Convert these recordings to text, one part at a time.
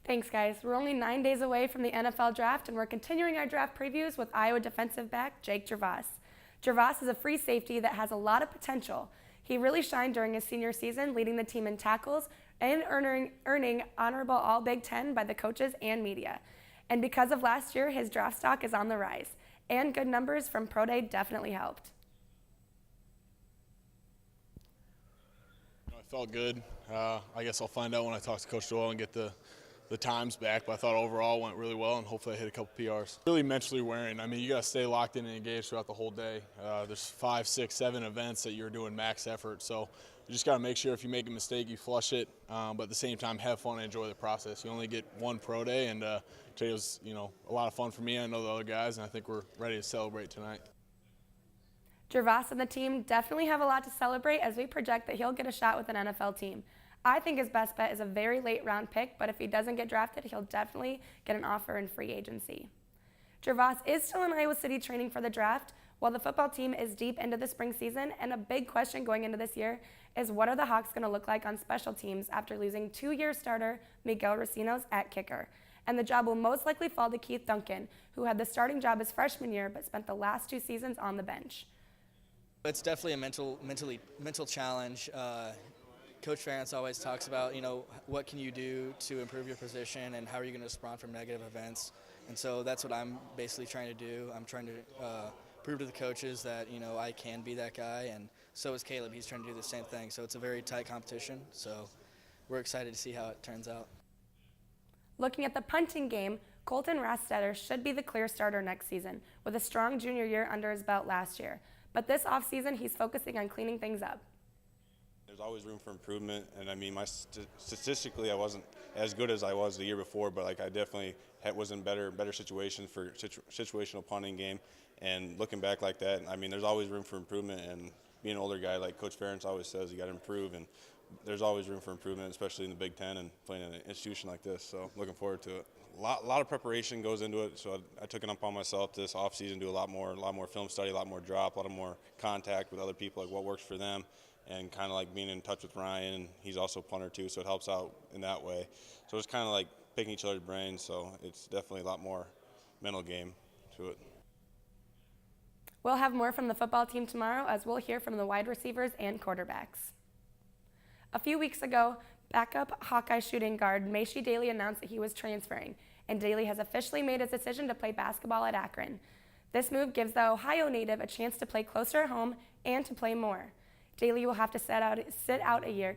Thanks, guys. We're only 9 days away from the NFL draft, and we're continuing our draft previews with Iowa defensive back Jake Gervase. Gervase is a free safety that has a lot of potential. He really shined during his senior season, leading the team in tackles and earning honorable All-Big Ten by the coaches and media. And because of last year, his draft stock is on the rise, and good numbers from Pro Day definitely helped. I felt good. I guess I'll find out when I talk to Coach Doyle and get the times back, but I thought overall went really well, and hopefully I hit a couple PRs. Really mentally wearing. I mean, you got to stay locked in and engaged throughout the whole day. There's 5, 6, 7 events that you're doing max effort, so you just got to make sure if you make a mistake, you flush it, but at the same time, have fun and enjoy the process. You only get one pro day, and today was, a lot of fun for me. I know the other guys, and I think we're ready to celebrate tonight. Gervase and the team definitely have a lot to celebrate as we project that he'll get a shot with an NFL team. I think his best bet is a very late round pick, but if he doesn't get drafted, he'll definitely get an offer in free agency. Gervase is still in Iowa City training for the draft, while the football team is deep into the spring season, and a big question going into this year is what are the Hawks going to look like on special teams after losing 2-year starter Miguel Racinos at kicker. And the job will most likely fall to Keith Duncan, who had the starting job his freshman year but spent the last 2 seasons on the bench. It's definitely a mental challenge. Coach Ferentz always talks about, what can you do to improve your position and how are you going to respond from negative events. And so that's what I'm basically trying to do. I'm trying to prove to the coaches that, I can be that guy. And so is Caleb. He's trying to do the same thing. So it's a very tight competition. So we're excited to see how it turns out. Looking at the punting game, Colton Rastetter should be the clear starter next season, with a strong junior year under his belt last year. But this offseason, he's focusing on cleaning things up. There's always room for improvement, and I mean, statistically, I wasn't as good as I was the year before, but I definitely was in better situations for situational punting game. And looking back like that, I mean, there's always room for improvement. And being an older guy, like Coach Ferentz always says, you got to improve, and there's always room for improvement, especially in the Big Ten and playing in an institution like this. So looking forward to it. A lot of preparation goes into it, so I took it upon myself this offseason, do a lot more film study, a lot more drop, a lot more contact with other people, like what works for them, and kind of like being in touch with Ryan, and he's also a punter too, so it helps out in that way. So it's kind of like picking each other's brains, so it's definitely a lot more mental game to it. We'll have more from the football team tomorrow as we'll hear from the wide receivers and quarterbacks. A few weeks ago, backup Hawkeye shooting guard Macy Daly announced that he was transferring, and Daly has officially made his decision to play basketball at Akron. This move gives the Ohio native a chance to play closer at home and to play more. Daly will have to sit out a year,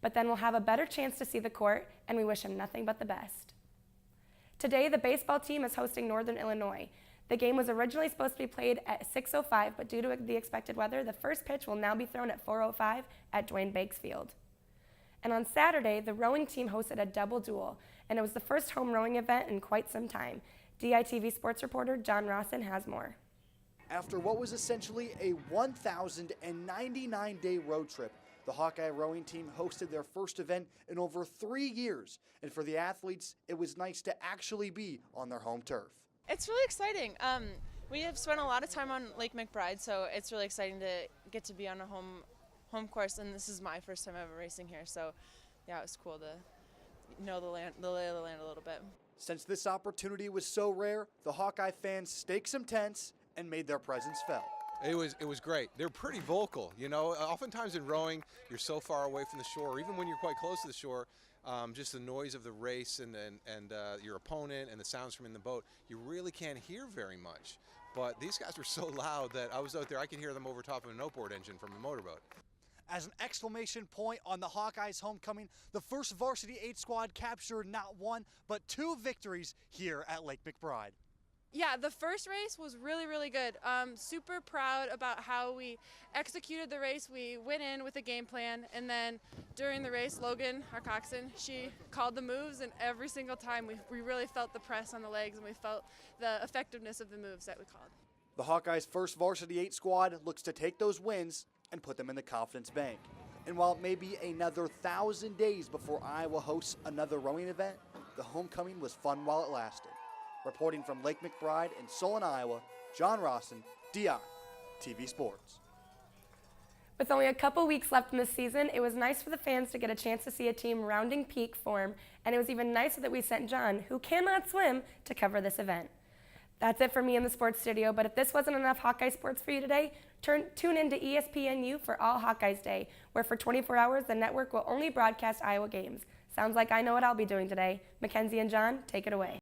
but then will have a better chance to see the court, and we wish him nothing but the best. Today, the baseball team is hosting Northern Illinois. The game was originally supposed to be played at 6:05, but due to the expected weather, the first pitch will now be thrown at 4:05 at Dwayne Bakes Field. And on Saturday, the rowing team hosted a double duel, and it was the first home rowing event in quite some time. DITV sports reporter John Rawson has more. After what was essentially a 1,099-day road trip, the Hawkeye rowing team hosted their first event in over 3 years. And for the athletes, it was nice to actually be on their home turf. It's really exciting. We have spent a lot of time on Lake McBride, so it's really exciting to get to be on a home course, and this is my first time ever racing here, so yeah, it was cool to know the lay of the land a little bit. Since this opportunity was so rare, the Hawkeye fans staked some tents and made their presence felt. It was great. They're pretty vocal, Oftentimes in rowing, you're so far away from the shore, or even when you're quite close to the shore, just the noise of the race and your opponent and the sounds from in the boat, you really can't hear very much. But these guys were so loud that I was out there, I could hear them over top of an outboard engine from a motorboat. As an exclamation point on the Hawkeyes' homecoming, the first Varsity 8 squad captured not 1, but 2 victories here at Lake McBride. Yeah, the first race was really, really good. Super proud about how we executed the race. We went in with a game plan, and then during the race, Logan, our coxswain, she called the moves, and every single time we really felt the press on the legs, and we felt the effectiveness of the moves that we called. The Hawkeyes' first Varsity 8 squad looks to take those wins and put them in the confidence bank. And while it may be another 1,000 days before Iowa hosts another rowing event, the homecoming was fun while it lasted. Reporting from Lake McBride in Solon, Iowa, John Rawson, DITV Sports. With only a couple weeks left in the season, it was nice for the fans to get a chance to see a team rounding peak form, and it was even nicer that we sent John, who cannot swim, to cover this event. That's it for me in the sports studio, but if this wasn't enough Hawkeye sports for you today, tune in to ESPNU for All Hawkeyes Day, where for 24 hours the network will only broadcast Iowa games. Sounds like I know what I'll be doing today. Mackenzie and John, take it away.